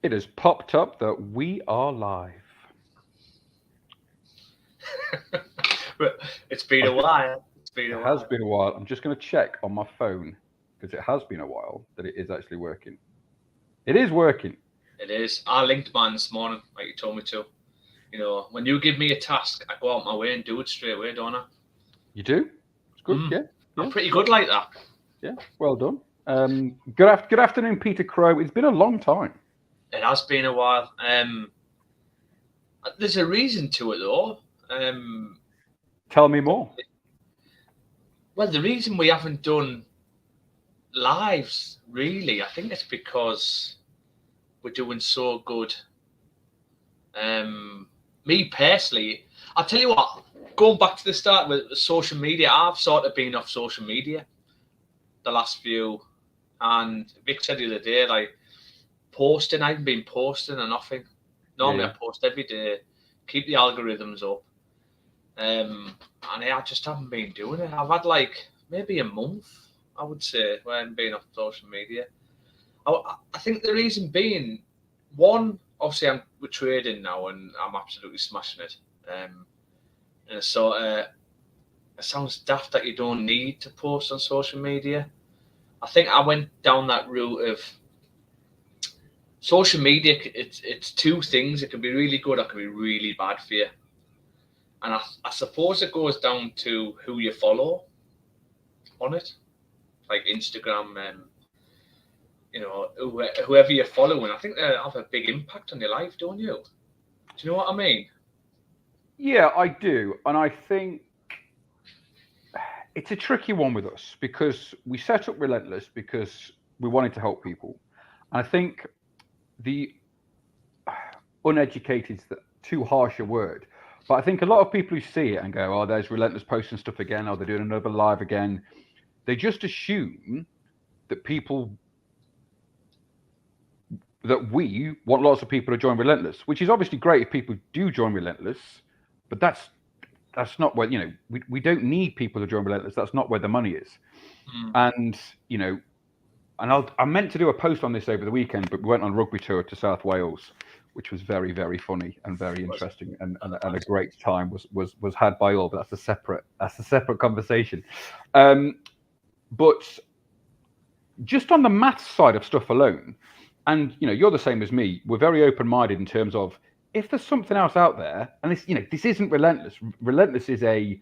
It has popped up that we are live. But it's been I've a just, while. It's been it a has while. been a while. I'm just going to check on my phone because it has been a while that it is actually working. It is working. It is. I linked mine this morning, like you told me to. When you give me a task, I go out my way and do it straight away, don't I? You do? It's good. Mm. Yeah. I'm Yeah. pretty good like that. Yeah. Well done. Good afternoon, Peter Crow. It's been a long time. It has been a while. There's a reason to it though. Tell me more. Well, the reason we haven't done lives really, I think it's because we're doing so good. Me personally, I'll tell you what. Going back to the start with social media, I've sort of been off social media the last few. And Vic said the other day, like posting, I haven't been posting or nothing. Yeah. Normally, I Yeah. post every day, keep the algorithms up. And I just haven't been doing it. I've had like maybe a month, I would say, where I haven't been off social media. I think the reason being, one, obviously, we're trading now and I'm absolutely smashing it. And so it sounds daft that you don't need to post on social media. I think I went down that route of social media. It's two things. It can be really good or it can be really bad for you. And I suppose it goes down to who you follow on it, like Instagram and whoever you're following. I think they have a big impact on your life, don't you? Do you know what I mean? Yeah, I do. And I think it's a tricky one with us because we set up Relentless because we wanted to help people. And I think the uneducated is too harsh a word. But I think a lot of people who see it and go, oh, there's Relentless posting stuff again, or they're doing another live again, they just assume that people, that we want lots of people to join Relentless, which is obviously great if people do join Relentless, but that's not where, we don't need people to join Relentless. That's not where the money is. Mm. And, I meant to do a post on this over the weekend, but we went on rugby tour to South Wales, which was very, very funny and very Was it? interesting, and a Nice. great time was had by all. But that's a separate conversation. But just on the maths side of stuff alone, and you're the same as me. We're very open minded in terms of if there's something else out there, and this isn't Relentless. Relentless is a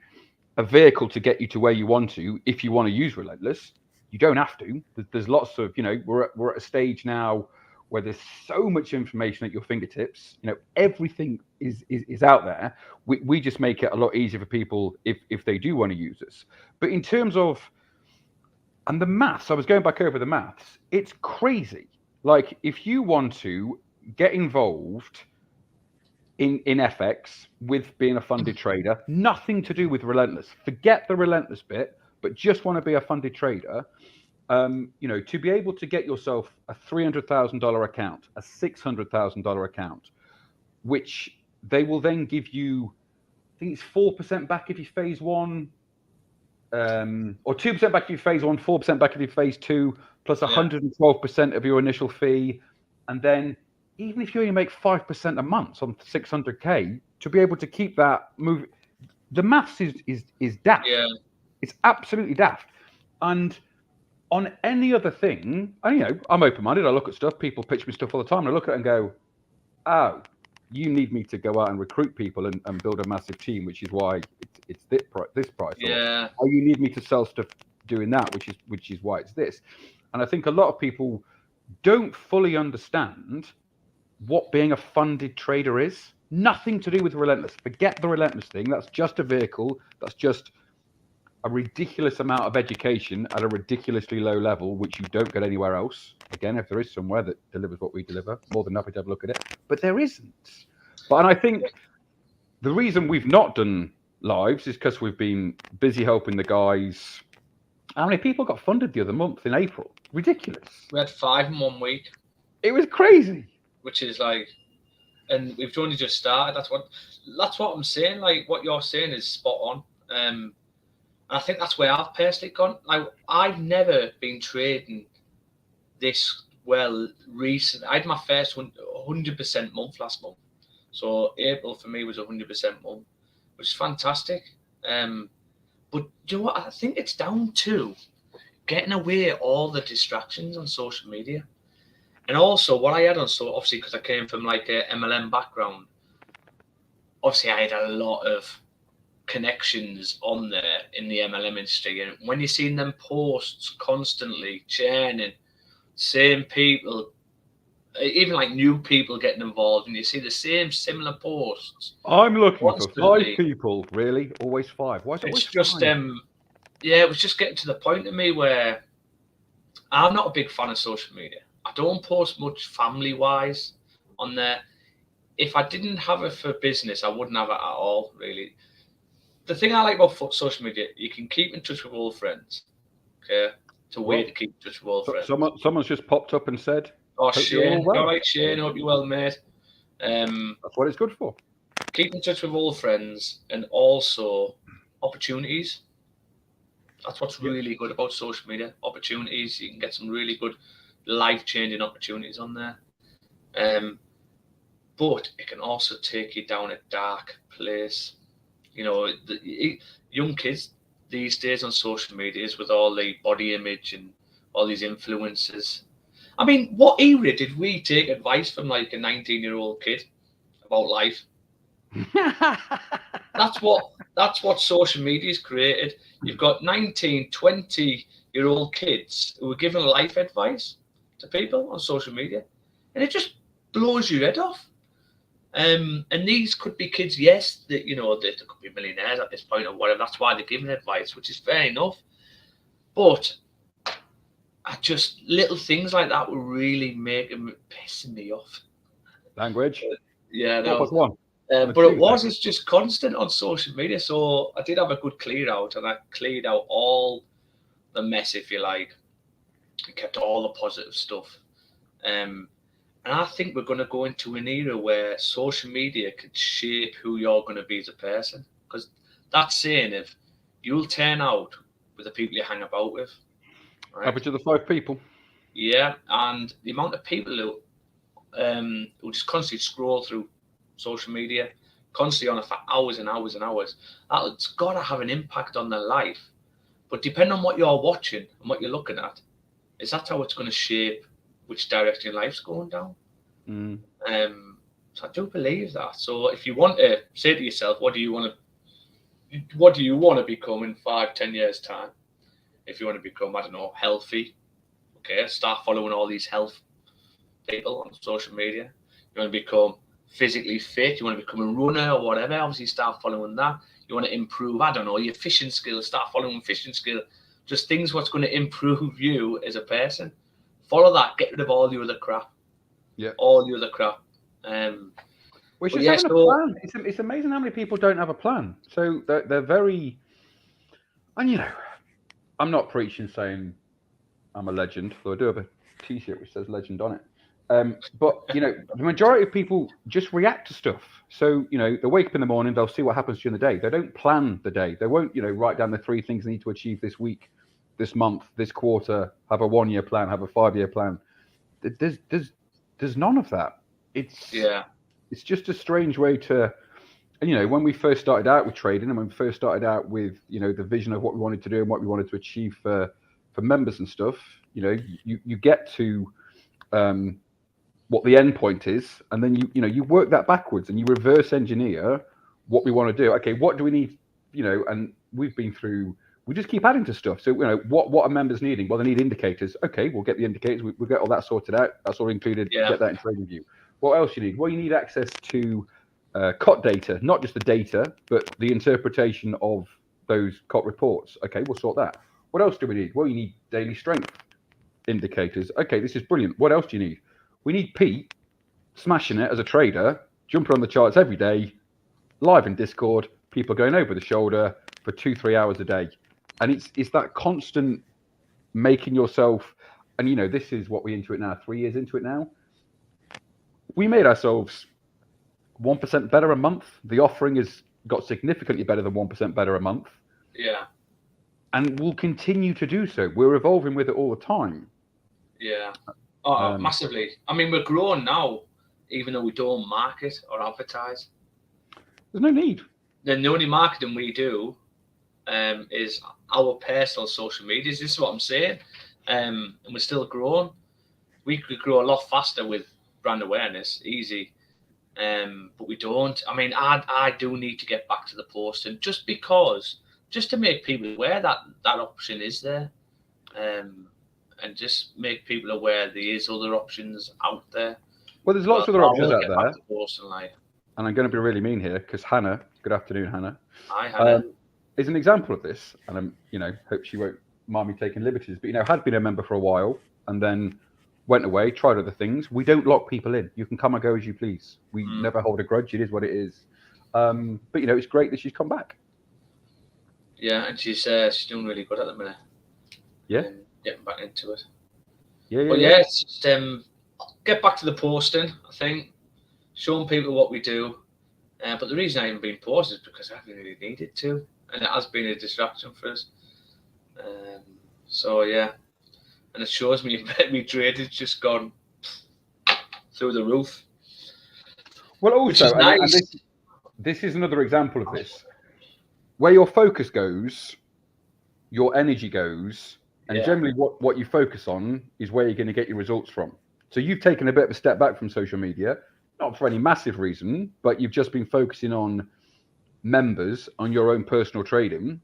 vehicle to get you to where you want to. If you want to use Relentless, you don't have to. There's lots of, we're at a stage now where there's so much information at your fingertips. Everything is out there. We just make it a lot easier for people if they do want to use us. But in terms of, and the maths, I was going back over the maths. It's crazy. Like if you want to get involved in FX with being a funded trader, nothing to do with Relentless. Forget the Relentless bit, but just want to be a funded trader. To be able to get yourself a $300,000 account, a $600,000 account, which they will then give you, I think it's 4% back if you phase one, or 2% back if you phase one, 4% back if you phase two, plus Yeah. 112% of your initial fee, and then even if you only make 5% a month on 600K, to be able to keep that move, the maths is daft. Yeah. It's absolutely daft. And on any other thing, and I'm open minded. I look at stuff. People pitch me stuff all the time, and I look at it and go, "Oh, you need me to go out and recruit people and build a massive team, which is why it's this price, or Yeah. oh, you need me to sell stuff doing that, which is why it's this." And I think a lot of people don't fully understand what being a funded trader is. Nothing to do with Relentless. Forget the Relentless thing. That's just a vehicle. That's just a ridiculous amount of education at a ridiculously low level, which you don't get anywhere else. Again, if there is somewhere that delivers what we deliver, more than happy to have a look at it. But there isn't. And I think the reason we've not done lives is because we've been busy helping the guys. How many people got funded the other month in April? Ridiculous. We had 5 in 1 week, It was crazy. which is like, and we've only just started. That's what I'm saying. Like what you're saying is spot on. And I think that's where I've personally gone. Like I've never been trading this well recent. I had my first 100% month last month. So April for me was 100% month, which is fantastic. But do you know what? I think it's down to getting away all the distractions on social media. And also what I had on, so obviously because I came from like a MLM background, obviously I had a lot of connections on there in the MLM industry. And when you're seeing them posts constantly churning, same people, even like new people getting involved, and you see the same similar posts. I'm looking for constantly, 5 people. Really? Always 5. Why is it always it's just 5? yeah, it was just getting to the point to me where I'm not a big fan of social media. I don't post much family wise on there. If I didn't have it for business, I wouldn't have it at all, really. The thing I like about social media, you can keep in touch with all friends. Okay, it's a way to keep in touch with all friends. Someone's just popped up and said, "Oh, hope you're all Shane, well." all right, Shane, hope you're well, mate. That's what it's good for. Keep in touch with all friends and also opportunities. That's what's really good about social media. Opportunities. You can get some really good life-changing opportunities on there. But it can also take you down a dark place. You know, young kids these days on social media is with all the body image and all these influences. I mean, what era did we take advice from like a 19-year-old kid about life? That's what social media's created. You've got 19, 20-year-old kids who are giving life advice to people on social media, and it just blows your head off. And these could be kids, yes, that they could be millionaires at this point or whatever. That's why they're giving advice, which is fair enough. But just little things like that were really pissing me off. Language. Yeah, no. One. But it's just constant on social media. So I did have a good clear out, and I cleared out all the mess, if you like, and kept all the positive stuff. And I think we're going to go into an era where social media could shape who you're going to be as a person. Because that's saying if you'll turn out with the people you hang about with. Right? Average of the 5 people. Yeah, and the amount of people who just constantly scroll through social media, constantly on it for hours and hours and hours, that's got to have an impact on their life. But depending on what you're watching and what you're looking at, is that how it's going to shape which direction your life's going down. So I do believe that. So if you want to say to yourself, what do you want to become in 5-10 years time? If you want to become, I don't know, healthy, okay, start following all these health people on social media. You want to become physically fit, you want to become a runner or whatever, obviously start following that. You want to improve, I don't know, your fishing skills, start following fishing skills. Just things what's going to improve you as a person. Follow that, get rid of all the other crap. Yeah. All the other crap. Which is having a plan. It's amazing how many people don't have a plan. So they're very, and I'm not preaching saying I'm a legend, though I do have a t-shirt which says legend on it. But the majority of people just react to stuff. So they wake up in the morning, they'll see what happens during the day. They don't plan the day. They won't write down the 3 things they need to achieve this week, this month, this quarter. Have a 1-year plan, have a 5-year plan. There's none of that. It's just a strange way to. And when we first started out with trading, and when we first started out with the vision of what we wanted to do and what we wanted to achieve for members and stuff, you get to what the end point is, and then you work that backwards and you reverse engineer what we want to do. Okay, what do we need? And we just keep adding to stuff. So what are members needing? Well, they need indicators. Okay, we'll get the indicators. We'll get all that sorted out. That's all included. Yeah. Get that in TradingView. What else you need? Well, you need access to COT data, not just the data, but the interpretation of those COT reports. Okay, we'll sort that. What else do we need? Well, you need daily strength indicators. Okay, this is brilliant. What else do you need? We need Pete smashing it as a trader, jumping on the charts every day, live in Discord, people going over the shoulder for 2-3 hours a day. And it's that constant making yourself, and this is what we're into it now, 3 years into it now. We made ourselves 1% better a month. The offering has got significantly better than 1% better a month. Yeah. And we'll continue to do so. We're evolving with it all the time. Yeah. Massively. I mean, we're growing now, even though we don't market or advertise. There's no need. The only marketing we do is our personal social medias. This is what I'm saying. And we're still growing. We could grow a lot faster with brand awareness, easy. But we don't. I mean, I do need to get back to the posting just to make people aware that option is there. And just make people aware there is other options out there. Well, there's lots of other options out there. And I'm going to be really mean here because Hannah, good afternoon, Hannah. Hi, Hannah. Is an example of this, and I'm, hope she won't mind me taking liberties. But had been a member for a while and then went away, tried other things. We don't lock people in. You can come and go as you please. We never hold a grudge. It is what it is. But it's great that she's come back. Yeah, and she's doing really good at the minute. Yeah. Getting back into it. Yeah. It's just get back to the posting, I think. Showing people what we do. But the reason I haven't been posted is because I haven't really needed to. And it has been a distraction for us. And it shows me my trade has just gone through the roof. Well, also, nice. And this is another example of this. Where your focus goes, your energy goes, and generally what you focus on is where you're going to get your results from. So you've taken a bit of a step back from social media, not for any massive reason, but you've just been focusing on members, on your own personal trading.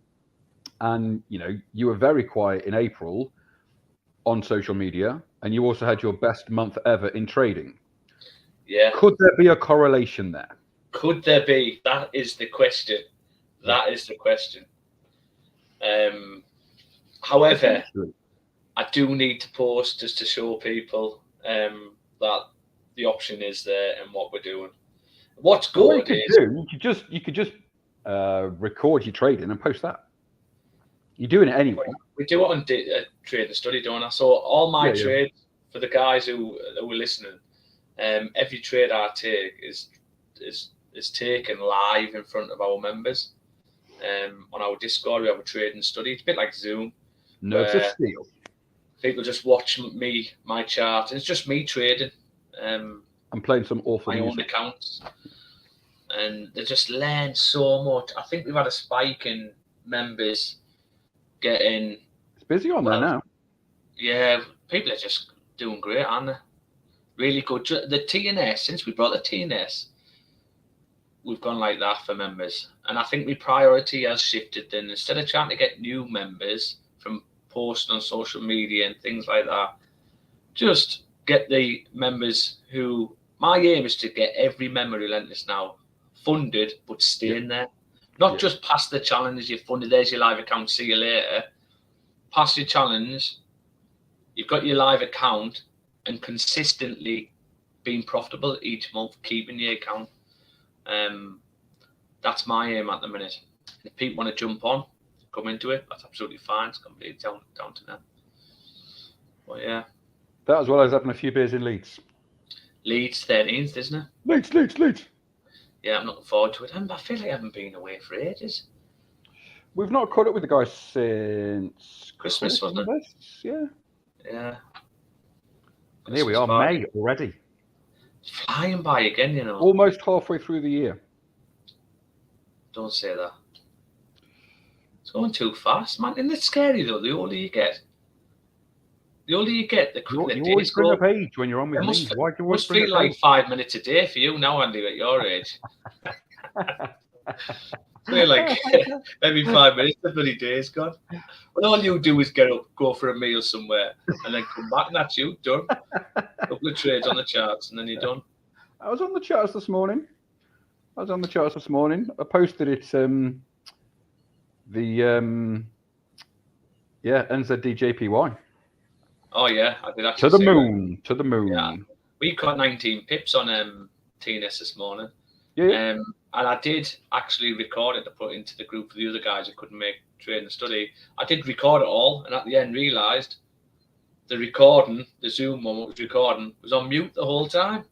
And, you were very quiet in April on social media, and you also had your best month ever in trading. Yeah. Could there be a correlation there? Could there be? That is the question. That is the question. However, I do need to post just to show people that the option is there and what we're doing. What's good you could just record your trading and post that. You're doing it anyway. We do it on Trade and Study, don't I? So all my trades, for the guys who were listening, every trade I take is taken live in front of our members. On our Discord, we have a Trade and Study. It's a bit like Zoom. Nerves of steel. People just watch my chart. It's just me trading. I'm playing some awful music. My own accounts. And they just learn so much. I think we've had a spike in members getting... It's busy on there now. Yeah, people are just doing great, aren't they? Really good. The TNS, since we brought the TNS, we've gone like that for members. And I think my priority has shifted then. Instead of trying to get new members from posting on social media and things like that, just get the members who... My aim is to get every member Relentless now funded, but staying there. Not just pass the challenge, you're funded, there's your live account, see you later. Pass your challenge, you've got your live account, and consistently being profitable each month, keeping your account. That's my aim at the minute. If people want to jump on, come into it, that's absolutely fine. It's completely down to them. But yeah. That as well as having a few beers in Leeds. Leeds 13th, isn't it? Leeds. Yeah, I'm looking forward to it. I feel like I haven't been away for ages. We've not caught up with the guys since Christmas, wasn't it? Yeah. Yeah. And here we are, May already. It's flying by again, Almost halfway through the year. Don't say that. It's going too fast, man. Isn't it scary, though, the older you get? The older you get, the quicker the days go. You always bring up age when you're on with me. Why do you always feel like 5 minutes a day for you now, Andy, at your age. Feel like every 5 minutes, the bloody day's gone. Well, all you do is get up, go for a meal somewhere, and then come back, and that's you, done. A couple of trades on the charts, and then you're done. I was on the charts this morning. I posted it, NZDJPY. Oh, yeah, I did actually. To the moon. Yeah. We got 19 pips on TNS this morning. Yeah. And I did actually record it to put into the group for the other guys who couldn't make Trade and Study. I did record it all, and at the end realised the Zoom one was recording, was on mute the whole time.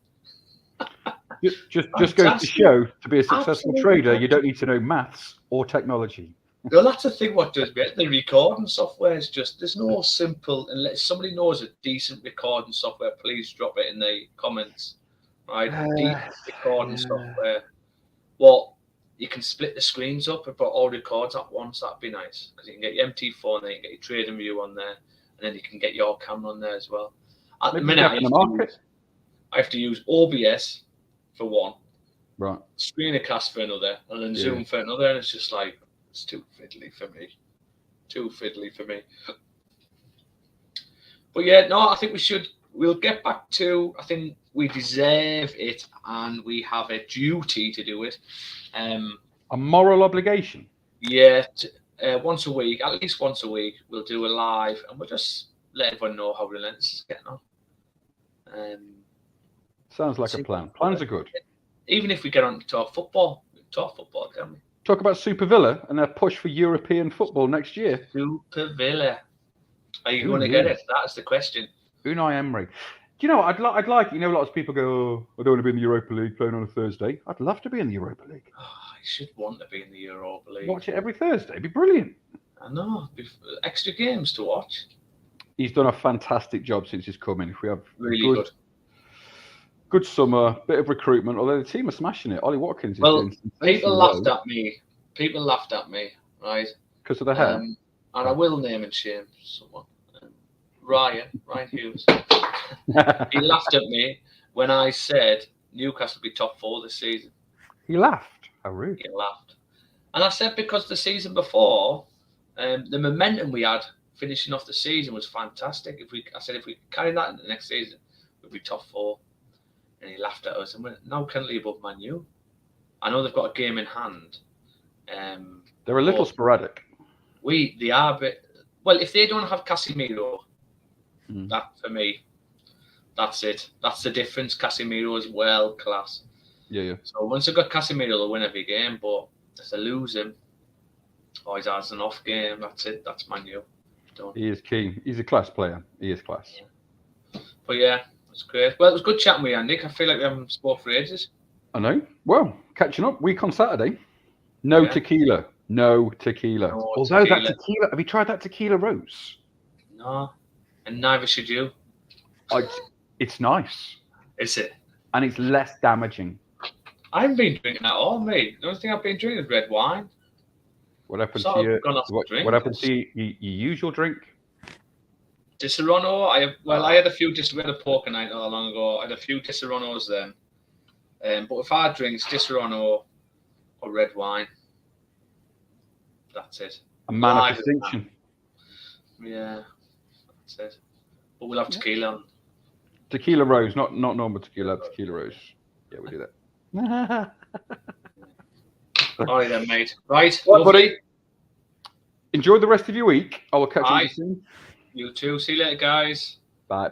Just goes to show, to be a successful trader, you don't need to know maths or technology. Well, that's the thing. What does me? The recording software is just there's no simple. Unless somebody knows a decent recording software, please drop it in the comments. Right, a decent recording software. Well, you can split the screens up and put all records at once. That'd be nice because you can get your MT4 and then you can get your trading view on there, and then you can get your camera on there as well. At the minute, I have to use OBS for one, right? Screencast for another, and then Zoom for another, and it's just like it's too fiddly for me. Too fiddly for me. But yeah, no, I think we'll get back to, I think we deserve it and we have a duty to do it. A moral obligation. Yeah, once a week, at least once a week, we'll do a live and we'll just let everyone know how Relentless is getting on. Sounds like a plan. Plans are good. Even if we get on to talk football, can we? Talk about Super Villa and their push for European football next year. Super Villa. Are you going to get it? That's the question. Unai Emery. Do you know what? I'd like, lots of people go, oh, I don't want to be in the Europa League playing on a Thursday. I'd love to be in the Europa League. Oh, I should want to be in the Europa League. Watch it every Thursday. It'd be brilliant. I know. Extra games to watch. He's done a fantastic job since he's come in. If we have really good summer, bit of recruitment, although the team are smashing it. Ollie Watkins is doing people laughed at me. People laughed at me, right? Because of the hair. And I will name and shame someone. Ryan Hughes. He laughed at me when I said Newcastle would be top 4 this season. He laughed. How rude. He laughed. And I said because the season before, the momentum we had finishing off the season was fantastic. I said if we carry that into the next season, we'd be top 4. And he laughed at us and went, now currently above Man U. I know they've got a game in hand. They're a little sporadic. They are, but well, if they don't have Casemiro, that for me, that's it. That's the difference. Casemiro is world class. Yeah. So once they've got Casemiro, they'll win every game. But if they lose him, or he has an off game, that's it. That's Man U. He is key. He's a class player. He is class. Yeah. But yeah. That's great. Well, it was good chatting with you, Nick. I feel like we haven't spoken for ages. I know. Well, catching up. Week on Saturday. No tequila. Although that tequila, have you tried that tequila rose? No, and neither should you. It's nice. Is it? And it's less damaging. I haven't been drinking at all, mate. The only thing I've been drinking is red wine. What happened to you? What happened to you? You usual drink? Disaronno. I had a few. We had a poker night not long ago. I had a few Disaronnos then. But with hard drinks, Disaronno or red wine. That's it. A man of distinction. Yeah, that's it. But we'll have tequila on. Tequila rose, not normal tequila. Tequila rose. Yeah, we'll do that. All right then, mate. Right, well, buddy. Enjoy the rest of your week. I will catch you soon. You too. See you later, guys. Bye.